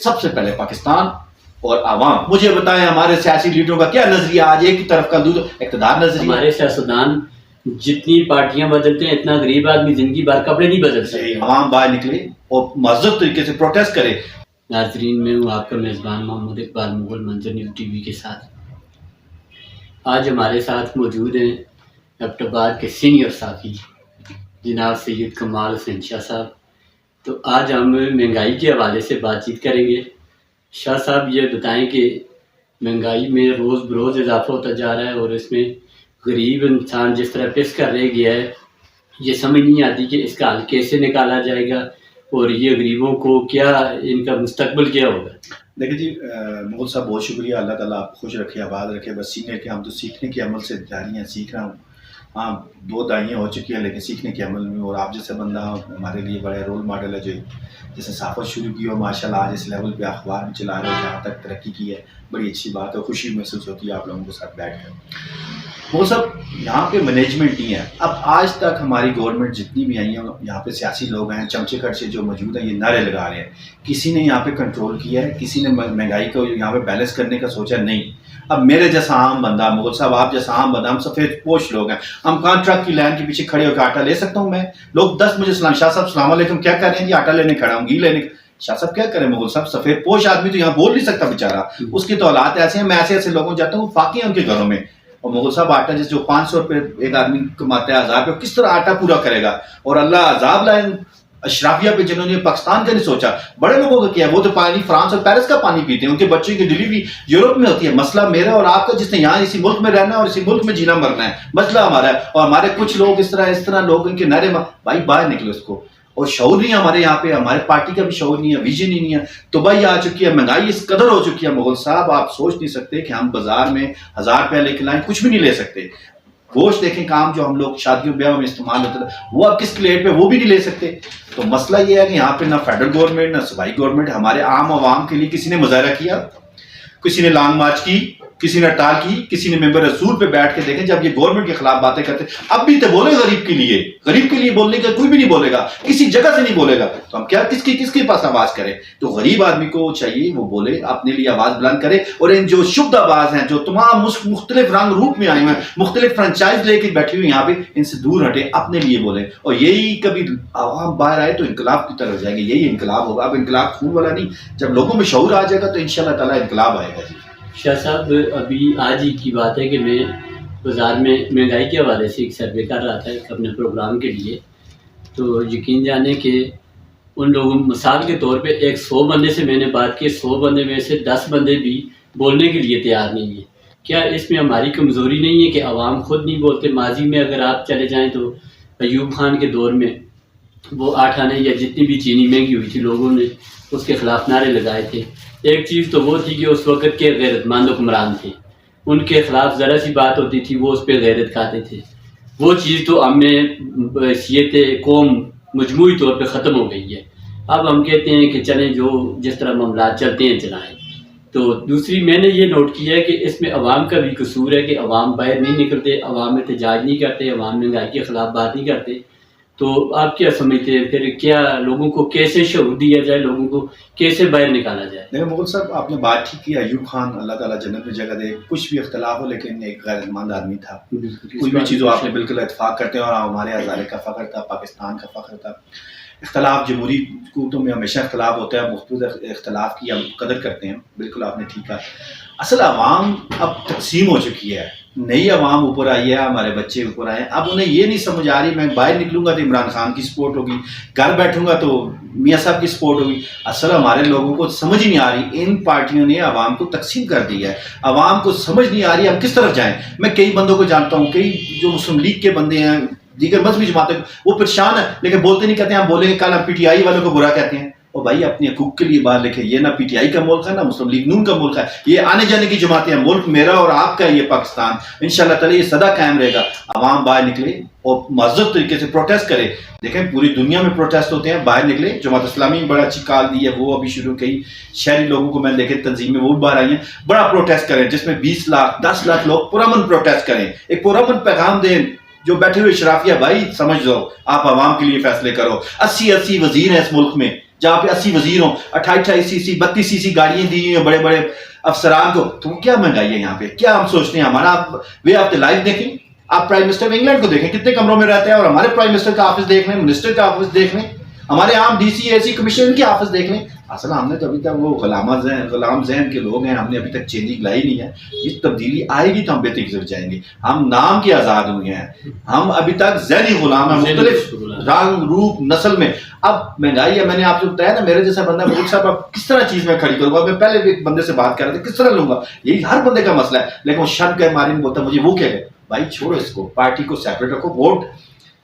سب سے پہلے پاکستان اور عوام. مجھے بتائیں ہمارے سیاسی لیڈروں کا کیا نظریہ آج ایک کی طرف کا دودھ اقتدار نظریہ. ہمارے سیاستدان جتنی پارٹیاں بدلتے ہیں اتنا غریب آدمی زندگی بھر کپڑے نہیں بدل سکتے. عوام باہر نکلے اور مہذب طریقے سے پروٹیسٹ کرے. ناظرین، میں ہوں آپ کا میزبان محمد اقبال مغل منظر نیوز ٹی وی کے ساتھ. آج ہمارے ساتھ موجود ہیں ایبٹ آباد کے سینئر صحافی جناب سید کمال حسین شاہ صاحب. تو آج ہم مہنگائی کے حوالے سے بات چیت کریں گے. شاہ صاحب یہ بتائیں کہ مہنگائی میں روز بروز اضافہ ہوتا جا رہا ہے اور اس میں غریب انسان جس طرح پس کر رہ گیا ہے، یہ سمجھ نہیں آتی کہ اس کا حل کیسے نکالا جائے گا اور یہ غریبوں کو کیا ان کا مستقبل کیا ہوگا. دیکھیں جی مغل صاحب بہت شکریہ. اللہ تعالیٰ آپ خوش رکھے آباد رکھے. بس سیکھنے کے ہم تو سیکھنے کے عمل سے جاری ہیں. سیکھ رہا ہوں. ہاں 2 دہائیاں ہو چکی ہیں لیکن سیکھنے کے عمل میں. اور آپ جیسے بندہ ہمارے لیے بڑے رول ماڈل ہے جو جیسے صحافت شروع کی ہو ماشاء اللہ آج اس لیول پہ اخبار بھی چلا رہے ہیں جہاں تک ترقی کی ہے. بڑی اچھی بات ہے. خوشی محسوس ہوتی ہے آپ لوگوں کے ساتھ بیٹھ کر. وہ سب یہاں پہ مینجمنٹ ہی ہے. اب آج تک ہماری گورنمنٹ جتنی بھی آئی ہیں یہاں پہ سیاسی لوگ ہیں چمچے کٹ سے جو موجود ہیں یہ نعرے لگا رہے ہیں. کسی نے یہاں پہ کنٹرول کیا ہے؟ کسی نے مہنگائی کو یہاں پہ بیلنس کرنے کا سوچا؟ نہیں. اب میرے جیسا عام بندہ مغل صاحب آپ جیسا عام بندہ ہم سفید پوش لوگ ہیں. ہم کانٹریکٹ کی لائن کے پیچھے کھڑے ہو کے آٹا لے سکتا ہوں میں؟ لوگ 10 مجھے سلام شاہ صاحب السلام علیکم کیا کر رہے ہیں جی آٹا لینے کھڑا ہوں گھی لینے. شاہ صاحب کیا کریں مغل صاحب سفید پوش آدمی تو یہاں بول نہیں سکتا بیچارہ. اس کی تو حالات ایسے ہیں. میں ایسے لوگوں جاتا ہوں فاقی ہیں ان کے گھروں میں. اور مغل صاحب آٹا جس جو 500 روپے ایک آدمی کماتا ہے 1000 روپے کس طرح آٹا پورا کرے گا؟ اور اللہ عذاب لائن اشرافیہ پہ جنہوں نے پاکستان کا نہیں سوچا. بڑے لوگوں کا کیا ہے وہ تو پانی فرانس اور پیرس کا پانی پیتے ہیں. ان کے بچوں کی ڈلیوری یورپ میں ہوتی ہے. مسئلہ میرا اور آپ کا جس نے یہاں اسی ملک میں رہنا ہے اور اسی ملک میں جینا مرنا ہے مسئلہ ہمارا ہے. اور ہمارے کچھ لوگ اس طرح لوگ ان کے نعرے بھائی باہر نکلے اس کو. اور شعور نہیں ہے ہمارے یہاں پہ. ہمارے پارٹی کا بھی شعور نہیں ہے. ویژن ہی نہیں ہے. تو بھائی آ چکی ہے مہنگائی اس قدر ہو چکی ہے مغل صاحب آپ سوچ نہیں سکتے کہ ہم بازار میں 1000 روپیہ لے کے لائیں کچھ بھی نہیں لے سکتے. گوشت دیکھیں کام جو ہم لوگ شادیوں بیاہوں میں استعمال ہوتا تھا وہ اب کس پلیٹ پہ وہ بھی نہیں لے سکتے. تو مسئلہ یہ ہے کہ یہاں پہ نہ فیڈرل گورنمنٹ نہ صوبائی گورنمنٹ ہمارے عام عوام کے لیے کسی نے مظاہرہ کیا؟ کسی نے لانگ مارچ کی؟ کسی نے ہڑتال کی؟ کسی نے ممبر رسول پہ بیٹھ کے دیکھیں جب یہ گورنمنٹ کے خلاف باتیں کرتے اب بھی تو بولے غریب کے لیے بولنے کا کوئی بھی نہیں بولے گا. کسی جگہ سے نہیں بولے گا. تو ہم کیا کس کے پاس آواز کریں؟ تو غریب آدمی کو چاہیے وہ بولے اپنے لیے آواز بلند کرے. اور ان جو شبد آواز ہیں جو تمام مختلف رنگ روپ میں آئے ہوئے ہیں مختلف فرنچائز لے کے بیٹھی ہوئی یہاں پہ ان سے دور ہٹے اپنے لیے بولیں. اور یہی کبھی عوام باہر آئے تو انقلاب کی طرف جائیں گے. یہی انقلاب ہوگا. اب انقلاب خون والا نہیں. جب لوگوں میں شعور آ جائے گا تو انشاءاللہ تعالی انقلاب آئے گا. جی شاہ صاحب ابھی آج ہی کی بات ہے کہ میں بازار میں مہنگائی کے حوالے سے ایک سروے کر رہا تھا اپنے پروگرام کے لیے. تو یقین جانے کہ ان لوگوں مثال کے طور پہ 100 بندے سے میں نے بات کی 100 بندے میں سے 10 بندے بھی بولنے کے لیے تیار نہیں ہیں. کیا اس میں ہماری کمزوری نہیں ہے کہ عوام خود نہیں بولتے؟ ماضی میں اگر آپ چلے جائیں تو ایوب خان کے دور میں وہ 8 آنے یا جتنی بھی چینی مہنگی ہوئی تھی لوگوں نے اس کے خلاف نعرے لگائے تھے. ایک چیز تو وہ تھی کہ اس وقت کے غیرت مند حکمران تھے. ان کے خلاف ذرا سی بات ہوتی تھی وہ اس پہ غیرت کھاتے تھے. وہ چیز تو ہم میں حیثیت قوم مجموعی طور پہ ختم ہو گئی ہے. اب ہم کہتے ہیں کہ چلیں جو جس طرح معاملات چلتے ہیں چلائیں. تو دوسری میں نے یہ نوٹ کیا ہے کہ اس میں عوام کا بھی قصور ہے کہ عوام باہر نہیں نکلتے, عوام احتجاج نہیں کرتے, عوام مہنگائی کے خلاف بات نہیں کرتے. تو آپ کیا سمجھتے ہیں پھر کیا لوگوں کو کیسے شعور دیا جائے, لوگوں کو کیسے باہر نکالا جائے؟ دیکھیں مغل صاحب آپ نے بات ٹھیک کی. ایوب خان اللہ تعالیٰ جنت میں جگہ دے. کچھ بھی اختلاف ہو لیکن ایک غیرت مند آدمی تھا. کچھ بھی چیزوں آپ نے بالکل اتفاق کرتے ہیں اور ہمارے ہزارے کا فخر تھا, پاکستان کا فخر تھا. اختلاف جمہوری حکومتوں میں ہمیشہ اختلاف ہوتا ہے. مختلف اختلاف کی ہم قدر کرتے ہیں. بالکل آپ نے ٹھیک کہا. اصل عوام اب تقسیم ہو چکی ہے. نئی عوام اوپر آئی ہے, ہمارے بچے اوپر آئے ہیں. اب انہیں یہ نہیں سمجھ آ رہی میں باہر نکلوں گا تو عمران خان کی سپورٹ ہوگی, گھر بیٹھوں گا تو میاں صاحب کی سپورٹ ہوگی. اصل ہمارے لوگوں کو سمجھ ہی نہیں آ رہی. ان پارٹیوں نے عوام کو تقسیم کر دیا ہے. عوام کو سمجھ نہیں آ رہی ہم کس طرف جائیں. میں کئی بندوں کو جانتا ہوں, کئی جو مسلم لیگ کے بندے ہیں دیگر مذہبی جماعتیں وہ پریشان ہیں لیکن بولتے نہیں. کہتے ہیں ہم بولیں گے کل ہم پی ٹی آئی والوں کو برا کہتے ہیں. اور بھائی اپنے حقوق کے لیے باہر لکھے. یہ نہ پی ٹی آئی کا ملک ہے نہ مسلم لیگ نون کا ملک ہے. یہ آنے جانے کی جماعتیں ہیں. ملک میرا اور آپ کا ہے یہ پاکستان. انشاءاللہ تعالی یہ سدا قائم رہے گا. عوام باہر نکلے اور مہذب طریقے سے پروٹیسٹ کرے. دیکھیں پوری دنیا میں پروٹیسٹ ہوتے ہیں, باہر نکلے. جماعت اسلامی نے بڑا اچھی کال دی ہے, وہ ابھی شروع کی. شہری لوگوں کو میں نے دیکھے تنظیمیں وہ باہر آئی ہیں, بڑا پروٹیسٹ کریں جس میں 20 لاکھ 10 لاکھ لوگ پرامن پروٹیسٹ کریں. ایک پرامن پیغام دیں. جو بیٹھے ہوئے اشرافیہ بھائی سمجھ جاؤ, آپ عوام کے لیے فیصلے کرو. 80 وزیر ہیں اس ملک میں. جہاں پہ 80 وزیر ہوں, 28 CC 32 CC گاڑیاں دی ہوئی ہیں بڑے بڑے افسران کو, تو کیا مہنگائی ہے یہاں پہ؟ کیا ہم سوچتے ہیں ہمارا وے آف دا لائف دیکھیں. آپ پرائم منسٹر انگلینڈ کو دیکھیں کتنے کمروں میں رہتے ہیں, اور ہمارے پرائم منسٹر کا آفس دیکھ لیں, منسٹر کا آفس دیکھ لیں, ہمارے عام DC AC کمیشن کے آفس دیکھ لیں. اصل ہم نے تو ابھی تک وہ غلام ذہن کے لوگ ہیں, ہم نے ابھی تک چینجنگ لائی نہیں ہے. یہ تبدیلی آئے گی تو ہم بہتری کی طرف جائیں گے. ہم نام کے آزاد ہوئے ہیں, ہم ابھی تک ذہنی غلام ہیں مختلف رنگ روپ نسل میں. اب مہنگائی ہے, میں نے آپ سے بتایا نا, میرے جیسا بندہ ملک صاحب اب کس طرح چیز میں کھڑی کروں گا, میں پہلے بھی ایک بندے سے بات کر رہا تھا کس طرح لوں گا, یہی ہر بندے کا مسئلہ ہے. لیکن وہ شرم کے مارے میں بولتا مجھے وہ کیا ہے, بھائی چھوڑو اس کو, پارٹی کو سیپریٹ رکھو. ووٹ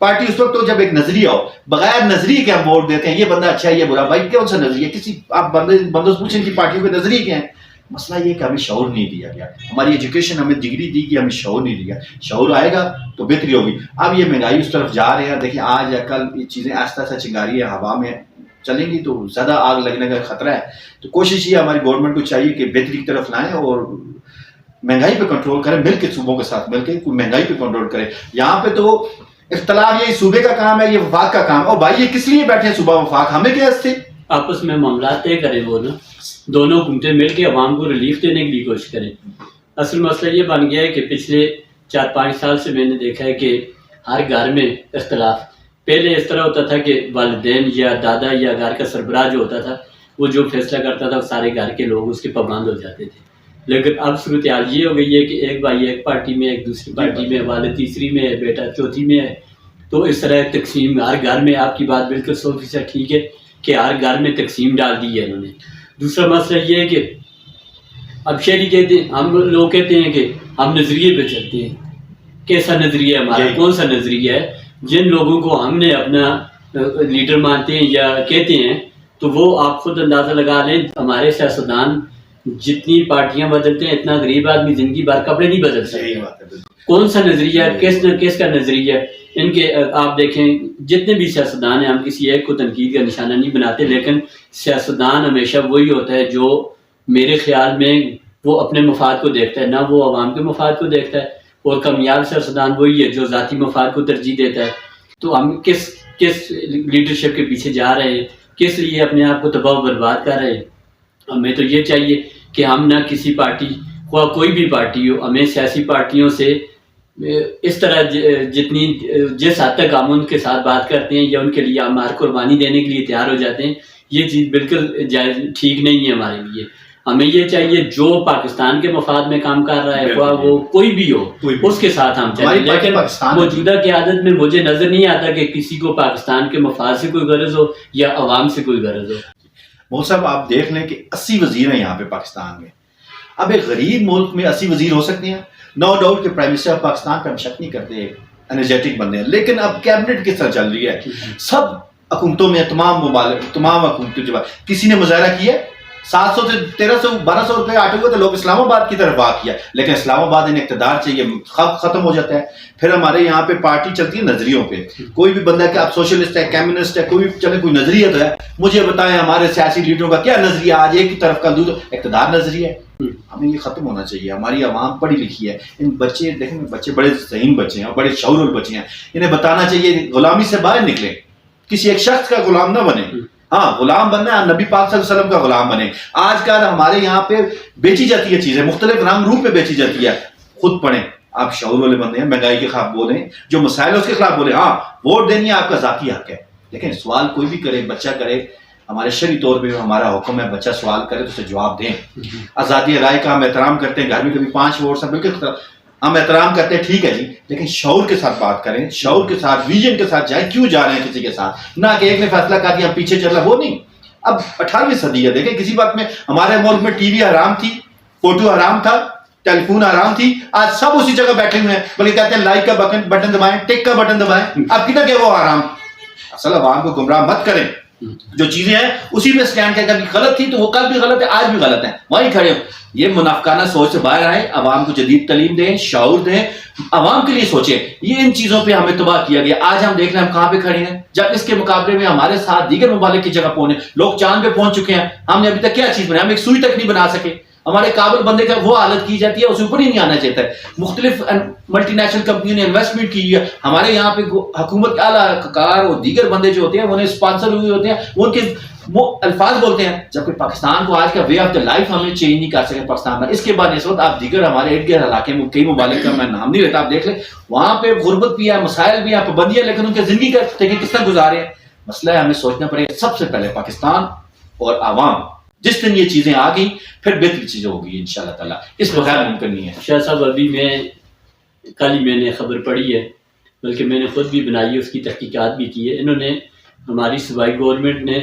پارٹی اس وقت تو جب ایک نظریہ ہو, بغیر نظریے کے ہم ووٹ دیتے ہیں, یہ بندہ اچھا ہے یہ برا, بھائی کون سا نظریہ؟ کسی آپ بندوں سے پوچھیں کہ پارٹیوں کے نظریے کیا ہیں. مسئلہ یہ کہ ہمیں شعور نہیں دیا گیا, ہماری ایجوکیشن ہمیں ڈگری دی گئی, ہمیں شعور نہیں دیا. شعور آئے گا تو بہتری ہوگی. اب یہ مہنگائی اس طرف جا رہے ہیں, دیکھیں آج یا کل یہ چیزیں آہستہ آہستہ چنگاری ہے, ہوا میں چلیں گی تو زیادہ آگ لگنے کا خطرہ ہے. تو کوشش یہ ہماری گورنمنٹ کو چاہیے کہ بہتری کی طرف لائیں اور مہنگائی پہ کنٹرول کریں, مل کے صوبوں کے ساتھ مل کے مہنگائی پہ کنٹرول کریں. یہاں پہ تو اختلاف یہ صوبے کا کام ہے, یہ وفاق کا کام ہے. اور بھائی یہ کس لیے بیٹھے ہیں صوبہ وفاق, ہمیں کیا اس سے آپس میں معاملات طے کریں, وہ نا دونوں حکومتیں مل کے عوام کو ریلیف دینے کے لیے کوشش کریں. اصل مسئلہ یہ بن گیا ہے کہ پچھلے 4-5 سال سے میں نے دیکھا ہے کہ ہر گھر میں اختلاف. پہلے اس طرح ہوتا تھا کہ والدین یا دادا یا گھر کا سربراہ جو ہوتا تھا وہ جو فیصلہ کرتا تھا سارے گھر کے لوگ اس کے پابند ہو جاتے تھے. لیکن اب صورتحال یہ ہو گئی ہے کہ ایک بھائی ایک پارٹی میں, ایک دوسری پارٹی میں, والد تیسری میں ہے, بیٹا چوتھی میں ہے. تو اس طرح تقسیم ہر گھر میں, آپ کی بات بالکل 100% ٹھیک ہے کہ ہر گھر میں تقسیم ڈال دی ہے انہوں نے. دوسرا مسئلہ یہ ہے کہ اب شہری کہتے ہیں, ہم لوگ کہتے ہیں کہ ہم نظریے پہ چلتے ہیں. کیسا نظریہ ہے ہمارا, کون سا نظریہ ہے؟ جن لوگوں کو ہم نے اپنا لیڈر مانتے ہیں یا کہتے ہیں تو وہ آپ خود اندازہ لگا لیں, ہمارے سیاستدان جتنی پارٹیاں بدلتے ہیں اتنا غریب آدمی زندگی بھر کپڑے نہیں بدل سکتے. کون سا نظریہ ہے, کس کا نظریہ ہے ان کے؟ آپ دیکھیں جتنے بھی سیاستدان ہیں, ہم کسی ایک کو تنقید کا نشانہ نہیں بناتے, لیکن سیاستدان ہمیشہ وہی ہوتا ہے جو میرے خیال میں وہ اپنے مفاد کو دیکھتا ہے, نہ وہ عوام کے مفاد کو دیکھتا ہے. اور کامیاب سیاستدان وہی ہے جو ذاتی مفاد کو ترجیح دیتا ہے. تو ہم کس لیڈرشپ کے پیچھے جا رہے ہیں, کس لیے اپنے آپ کو تباہ و برباد کر رہے ہیں؟ ہمیں تو یہ چاہیے کہ ہم نہ کسی پارٹی کو, کوئی بھی پارٹی ہو, ہمیں سیاسی پارٹیوں سے اس طرح جس حد تک ہم ان کے ساتھ بات کرتے ہیں یا ان کے لیے ہماری قربانی دینے کے لیے تیار ہو جاتے ہیں, یہ چیز بالکل جائز ٹھیک نہیں ہے ہمارے لیے. ہمیں یہ چاہیے جو پاکستان کے مفاد میں کام کر رہا ہے وہ کوئی بھی ہو اس کے ساتھ ہم چلیں. لیکن موجودہ قیادت میں مجھے نظر نہیں آتا کہ کسی کو پاکستان کے مفاد سے کوئی غرض ہو یا عوام سے کوئی غرض ہو. مول صاحب آپ دیکھ لیں کہ 80 وزیر ہیں یہاں پہ پاکستان میں. اب ایک غریب ملک میں 80 وزیر ہو سکتے ہیں؟ نو ڈاؤٹ کہ پرائم منسٹر آف پاکستان پہ ہم شک نہیں کرتے, انرجیٹک بندے ہیں. لیکن اب کیبنٹ کس طرح چل رہی ہے؟ سب حکومتوں میں تمام ممالک, تمام حکومتوں کے بعد کسی نے مظاہرہ کیا 700 سے 1300 1200 روپے آٹے ہوئے تو لوگ اسلام آباد کی طرف واقع کیا. لیکن اسلام آباد انہیں اقتدار چاہیے, ختم ہو جاتا ہے. پھر ہمارے یہاں پہ پارٹی چلتی ہے نظریوں پہ. کوئی بھی بندہ کہ آپ سوشلسٹ ہے, کمیونسٹ ہے, کوئی چلے کوئی نظریہ تو ہے, مجھے بتائیں ہمارے سیاسی لیڈروں کا کیا نظریہ؟ آج ایک کی طرف کا دودھ اقتدار نظریہ ہے. ہمیں یہ ختم ہونا چاہیے. ہماری عوام پڑھی لکھی ہے, ان بچے دیکھیں بچے بڑے ذہین بچے ہیں اور بڑے شعور بچے ہیں, انہیں بتانا چاہیے غلامی سے باہر نکلیں, کسی ایک شخص کا غلام نہ بنے. ہاں غلام بننا ہے, نبی پاک صلی اللہ علیہ وسلم کا غلام بنے. آج کل ہمارے یہاں پہ بیچی جاتی ہے چیزیں, مختلف رنگ روپ پہ بیچی جاتی ہے. خود پڑھیں, آپ شعور والے بندے ہیں, مہنگائی کے خلاف بولیں, جو مسائل ہے اس کے خلاف بولیں. ہاں ووٹ دینی ہے آپ کا ذاتی حق ہے, لیکن سوال کوئی بھی کرے, بچہ کرے, ہمارے شرعی طور پہ ہمارا حکم ہے بچہ سوال کرے تو اسے جواب دیں. آزادی رائے کا ہم احترام کرتے ہیں, گھر میں کبھی 5 ووٹس ہیں بالکل ہم احترام کرتے ہیں, ٹھیک ہے جی, لیکن شعور کے ساتھ بات کریں, شعور کے ساتھ, ویژن کے ساتھ جائیں. کیوں جا رہے ہیں کسی کے ساتھ؟ نہ کہ ایک نے فیصلہ کر دیا ہم پیچھے چل رہے, وہ نہیں. اب 18ویں صدی ہے, دیکھیں کسی وقت میں ہمارے ملک میں ٹی وی حرام تھی, فوٹو حرام تھا, ٹیلی فون حرام تھی. آج سب اسی جگہ بیٹھے ہوئے ہیں, بلکہ کہتے ہیں لائک کا بٹن دبائیں, ٹک کا بٹن دبائیں. اب کتنا کہ وہ حرام. اصل عوام کو گمراہ مت کریں, جو چیزیں ہیں اسی پہ اسٹینڈ کریں. کبھی غلط تھی تو وہ کل بھی غلط ہے, آج بھی غلط ہے, وہیں کھڑے ہو. یہ منافقانہ سوچ سے باہر آئیں, عوام کو جدید تعلیم دیں, شعور دیں, عوام کے لیے سوچیں. یہ ان چیزوں پہ ہمیں تباہ کیا گیا. آج ہم دیکھ رہے ہیں ہم کہاں پہ کھڑے ہیں, جب اس کے مقابلے میں ہمارے ساتھ دیگر ممالک کی جگہ پہنچے. لوگ چاند پہ پہنچ چکے ہیں, ہم نے ابھی تک کیا چیز بنائی؟ ہم ایک سوئی تک نہیں بنا سکے. ہمارے قابل بندے کا وہ حالت کی جاتی ہے اسے اوپر ہی نہیں آنا چاہتا ہے. مختلف ملٹی نیشنل کمپنیوں نے انویسٹمنٹ کی ہے. ہمارے یہاں پہ حکومت کے اعلیٰ کار اور دیگر بندے جو ہوتے ہیں انہیں اسپانسر ہوئے ہوتے ہیں, وہ ان کے وہ الفاظ بولتے ہیں، جبکہ پاکستان کو آج کا وے آف دا لائف ہمیں چینج نہیں کر سکے پاکستان میں. اس کے بعد اس وقت آپ دیگر ہمارے ارد گرد علاقے میں کئی ممالک کا میں نام نہیں لیتا، آپ دیکھ لیں وہاں پہ غربت بھی ہے، مسائل بھی ہیں، پابندیاں، لیکن ان کی زندگی کا دیکھیں کس طرح گزارے ہیں. مسئلہ ہے ہمیں سوچنا پڑے گا سب سے پہلے پاکستان اور عوام. جس دن یہ چیزیں آ گئیں پھر بہتر چیزیں ہوگی انشاءاللہ تعالیٰ، اس بغیر ممکن نہیں ہے. شاہ صاحب ابھی کل ہی میں نے خبر پڑھی ہے، بلکہ میں نے خود بھی بنائی ہے، اس کی تحقیقات بھی کی ہے. انہوں نے ہماری صوبائی گورنمنٹ نے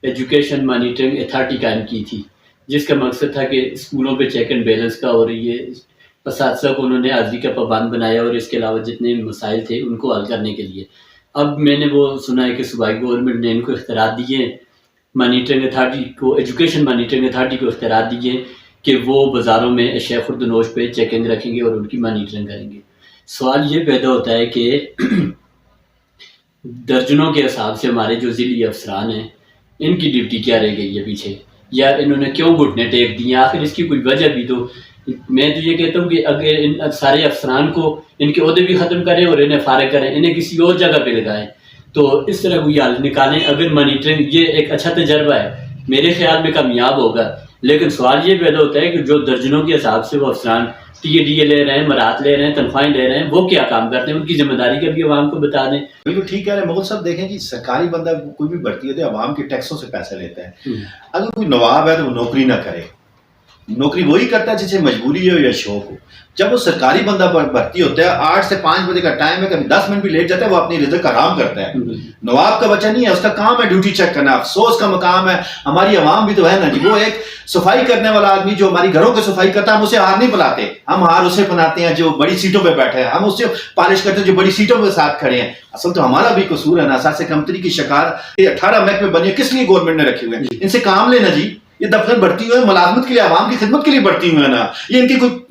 ایجوکیشن مانیٹرنگ اتھارٹی قائم کی تھی، جس کا مقصد تھا کہ اسکولوں پہ چیک اینڈ بیلنس کا، اور یہ اساتذہ کو انہوں نے حاضری کا پابند بنایا، اور اس کے علاوہ جتنے مسائل تھے ان کو حل کرنے کے لیے. اب میں نے وہ سنا ہے کہ صوبائی گورنمنٹ نے ان کو اختیارات دیے، مانیٹرنگ اتھارٹی کو، ایجوکیشن مانیٹرنگ اتھارٹی کو اختیارات دیے کہ وہ بازاروں میں اشیاء خرد و نوش پہ چیکنگ رکھیں گے اور ان کی مانیٹرنگ کریں گے. سوال یہ پیدا ہوتا ہے کہ درجنوں کے حساب سے ہمارے جو ضلعی افسران ہیں ان کی ڈیوٹی کیا رہ گئی ہے پیچھے، یا انہوں نے کیوں گھٹنے ٹیک دیے؟ آخر اس کی کوئی وجہ بھی تو. میں تو یہ کہتا ہوں کہ اگر ان سارے افسران کو ان کے عہدے بھی ختم کریں اور انہیں فارغ کریں، انہیں کسی اور جگہ پہ لگائیں، تو اس طرح کوئی حل نکالیں. اگر مانیٹرنگ یہ ایک اچھا تجربہ ہے، میرے خیال میں کامیاب ہوگا. لیکن سوال یہ پیدا ہوتا ہے کہ جو درجنوں کے حساب سے وہ افسران ٹی اے لے رہے ہیں، مراحت لے رہے ہیں، تنخواہیں لے رہے ہیں، وہ کیا کام کرتے ہیں؟ ان کی ذمہ داری کا بھی عوام کو بتا دیں. بالکل ٹھیک کہہ رہے ہیں مغل صاحب. دیکھیں کہ سرکاری بندہ کوئی بھی بھرتی ہوتی ہے عوام کے ٹیکسوں سے پیسے لیتا ہے. اگر کوئی نواب ہے تو وہ نوکری نہ کرے، نوکری وہی کرتا ہے جسے مجبوری ہو یا شوق ہو. جب وہ سرکاری بندہ بھرتی ہوتا ہے 8 سے 5 بجے کا ٹائم ہے، کبھی 10 منٹ بھی لیٹ جاتا ہے، وہ اپنی رزق حرام کرتا ہے. نواب کا بچہ نہیں ہے، اس کا کام ہے ڈیوٹی چیک کرنا. افسوس کا مقام ہے ہماری عوام بھی تو ہے نا جی، وہ ایک صفائی کرنے والا آدمی جو ہماری گھروں کی صفائی کرتا ہے، ہم اسے ہار نہیں پلاتے، ہم ہار اسے پناتے ہیں جو بڑی سیٹوں پہ بیٹھے ہیں، ہم اسے پالش کرتے ہیں جو بڑی سیٹوں کے ساتھ کھڑے ہیں. اصل تو ہمارا بھی قصور ہے نا، اساس کمتری کی شکار 18 محکمے بنے کس لیے گورنمنٹ نے رکھے ہوئے ہیں؟ ان سے کام لینا جی. یہ دفتر بڑھتی ہوئے ملازمت کے لیے، عوام کی خدمت کے لیے بڑھتی ہوئے ہیں نا. یہ ان کی کوئی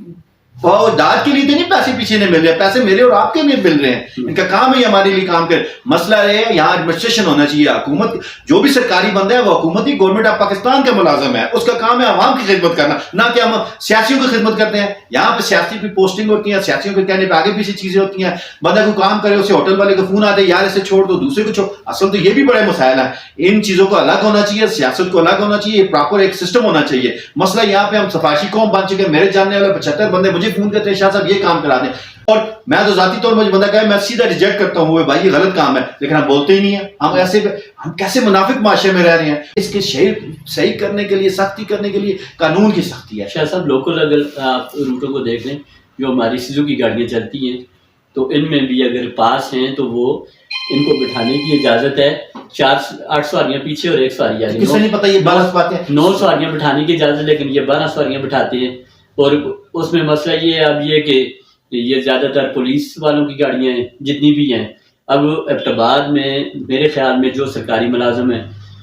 داد کے لیے تو نہیں پیسے پیچھے نہیں مل رہے، پیسے میرے اور آپ کے لیے مل رہے ہیں. ان کا کام ہے ہمارے لیے کام کرے. مسئلہ ہے یہاں ایڈمنسٹریشن ہونا چاہیے. حکومت جو بھی سرکاری بندہ ہے وہ حکومتی گورنمنٹ آف پاکستان کا ملازم ہے، اس کا کام ہے عوام کی خدمت کرنا، نہ کہ ہم سیاسیوں کی خدمت کرتے ہیں. یہاں پہ سیاسی کی پوسٹنگ ہوتی ہیں، سیاسیوں کے کہنے پہ آگے پیچھے چیزیں ہوتی ہیں. بندہ کو کام کرے، اسے ہوٹل والے کو فون آتے ہیں یار اسے چھوڑ دو، دوسرے کو چھوڑ. اصل تو یہ بھی بڑے مسائل ہیں. ان چیزوں کو الگ ہونا چاہیے، سیاست کو الگ ہونا چاہیے، پراپر ایک سسٹم ہونا چاہیے. مسئلہ یہاں پہ ہم سفارشی قوم بن چکے ہیں. میرے جاننے والے 75 بندے مجھے فون کرتے ہیں شاہ صاحب یہ کام کرا دیں، اور میں تو ذاتی طور پر بندہ کہے میں سیدھا ریجیکٹ کرتا ہوں، بھائی یہ غلط کام ہے، لیکن ہم بولتے ہی نہیں ہیں. ہم کیسے منافق معاشرے میں رہ رہے ہیں؟ اس کے صحیح کرنے کے لیے، سختی کرنے کے لیے قانون کی سختی ہے. شاہ صاحب لوکل اگر آپ روٹوں کو دیکھ لیں، جو ہماری سوزوکی گاڑیاں چلتی ہیں تو ان میں بھی اگر پاس ہیں تو وہ ان کو بٹھانے کی اجازت ہے 8 سواریاں پیچھے اور 1 سواری آگے. کسے نہیں پتہ یہ 12 باتیں 9 سواریاں بٹھانے کی اجازت، لیکن یہ 12 سواریاں بٹھاتے ہیں. اور اس میں مسئلہ یہ ہے اب یہ کہ یہ زیادہ تر پولیس والوں کی گاڑیاں ہیں جتنی بھی ہیں. اب ابتباد میں میرے خیال میں جو سرکاری ملازم ہے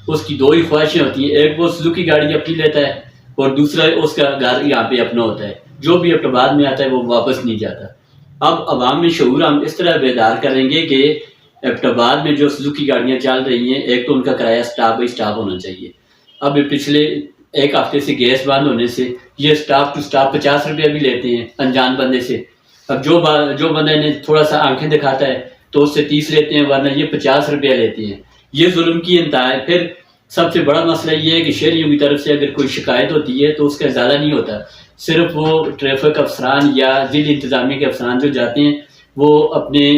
اس کی 2 ہی خواہشیں ہوتی ہیں، ایک وہ سوزوکی گاڑی اپنی لیتا ہے اور دوسرا اس کا گھر یہاں پہ اپنا ہوتا ہے. جو بھی ابتباد میں آتا ہے وہ واپس نہیں جاتا. اب عوام میں شعور ہم اس طرح بیدار کریں گے کہ ابتباد میں جو سوزوکی گاڑیاں چل رہی ہیں، ایک تو ان کا کرایہ سٹاپ بائی سٹاپ ہونا چاہیے. اب پچھلے 1 ہفتے سے گیس بند ہونے سے یہ سٹاپ ٹو سٹاپ 50 روپیہ بھی لیتے ہیں انجان بندے سے. اب جو بندہ انہیں تھوڑا سا آنکھیں دکھاتا ہے تو اس سے 30 لیتے ہیں، ورنہ یہ 50 روپیہ لیتے ہیں. یہ ظلم کی انتہا ہے. پھر سب سے بڑا مسئلہ یہ ہے کہ شہریوں کی طرف سے اگر کوئی شکایت ہوتی ہے تو اس کا ازالہ نہیں ہوتا. صرف وہ ٹریفک افسران یا ضلع انتظامیہ کے افسران جو جاتے ہیں وہ اپنے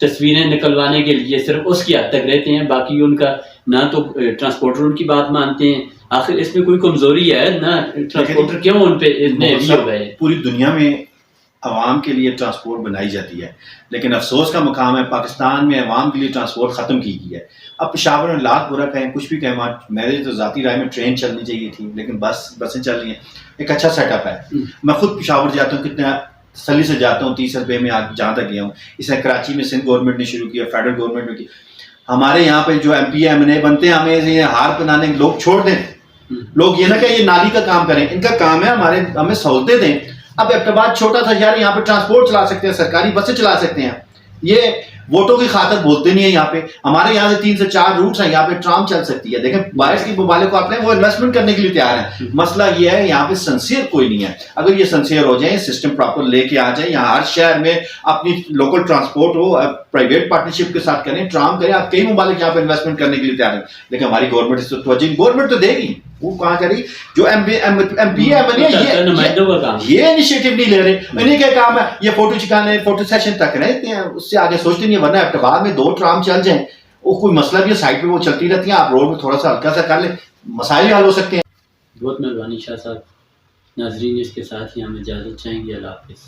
تصویریں نکلوانے کے لیے صرف اس کی حد تک رہتے ہیں، باقی ان کا نہ تو ٹرانسپورٹر ان کی بات مانتے ہیں. آخر اس میں کوئی کمزوری ہے نہ ٹرانسپورٹر کیوں ان پہ اتنے ہیوی ہو گئے. پوری دنیا میں عوام کے لیے ٹرانسپورٹ بنائی جاتی ہے، لیکن افسوس کا مقام ہے پاکستان میں عوام کے لیے ٹرانسپورٹ ختم کی گئی ہے. اب پشاور میں لاکھ برا کہیں کچھ بھی کہیں، میرے تو ذاتی رائے میں ٹرین چلنی چاہیے تھی، لیکن بسیں چل رہی ہیں. ایک اچھا سیٹ اپ ہے. میں خود پشاور جاتا ہوں، کتنے تسلی سے جاتا ہوں، 30 روپے میں جہاں تک گیا ہوں. اس نے کراچی میں سندھ گورنمنٹ نے شروع کیا، فیڈرل گورنمنٹ نے کی. ہمارے یہاں پہ جو ایم پی ایم این اے بنتے ہیں ہمیں ہار بنانے لوگ چھوڑ دیں. لوگ یہ نہ کہ یہ نالی کا کام کریں، ان کا کام ہے ہمیں سہولتیں دیں. اب ابتباد چھوٹا تھا شہر، یہاں پہ ٹرانسپورٹ چلا سکتے ہیں، سرکاری بسیں چلا سکتے ہیں. یہ ووٹوں کی خاطر بولتے نہیں ہیں. یہاں پہ ہمارے یہاں سے 3 سے 4 روٹس ہیں, یہاں پہ ٹرام چل سکتی ہے. دیکھیں باہر کی ممالک کو اپنے وہ انویسٹمنٹ کرنے کے لیے تیار ہیں. مسئلہ یہ ہے یہاں پہ سنسیئر کوئی نہیں ہے. اگر یہ سنسیئر ہو جائیں, سسٹم پراپر لے کے آ جائیں, یہاں ہر شہر میں اپنی لوکل ٹرانسپورٹ ہو, پرائیویٹ پارٹنرشپ کے ساتھ کریں, ٹرام کریں, آپ کئی ممالک یہاں پہ انویسٹمنٹ کرنے کے لیے تیار ہیں. لیکن ہماری گورنمنٹ اس توجہ, گورنمنٹ تو دے گی, وہ کہاں کری, جو ایم پی یہ انیشیٹو نہیں لے رہے. انہیں کیا کام ہے, یہ فوٹو چکانے, فوٹو سیشن تک رہتے ہیں, اس سے آگے سوچتے نہیں. ورنہ اعتبار میں 2 ٹرام چل جائیں, وہ کوئی مسئلہ بھی ہے, سائڈ پہ وہ چلتی رہتی ہیں, آپ روڈ میں تھوڑا سا ہلکا سا کر لیں, مسائل حل ہو سکتے ہیں. بہت مہربانی شاہ صاحب. ناظرین اس کے ساتھ ہی ہم اجازت چاہیں گے. اللہ حافظ.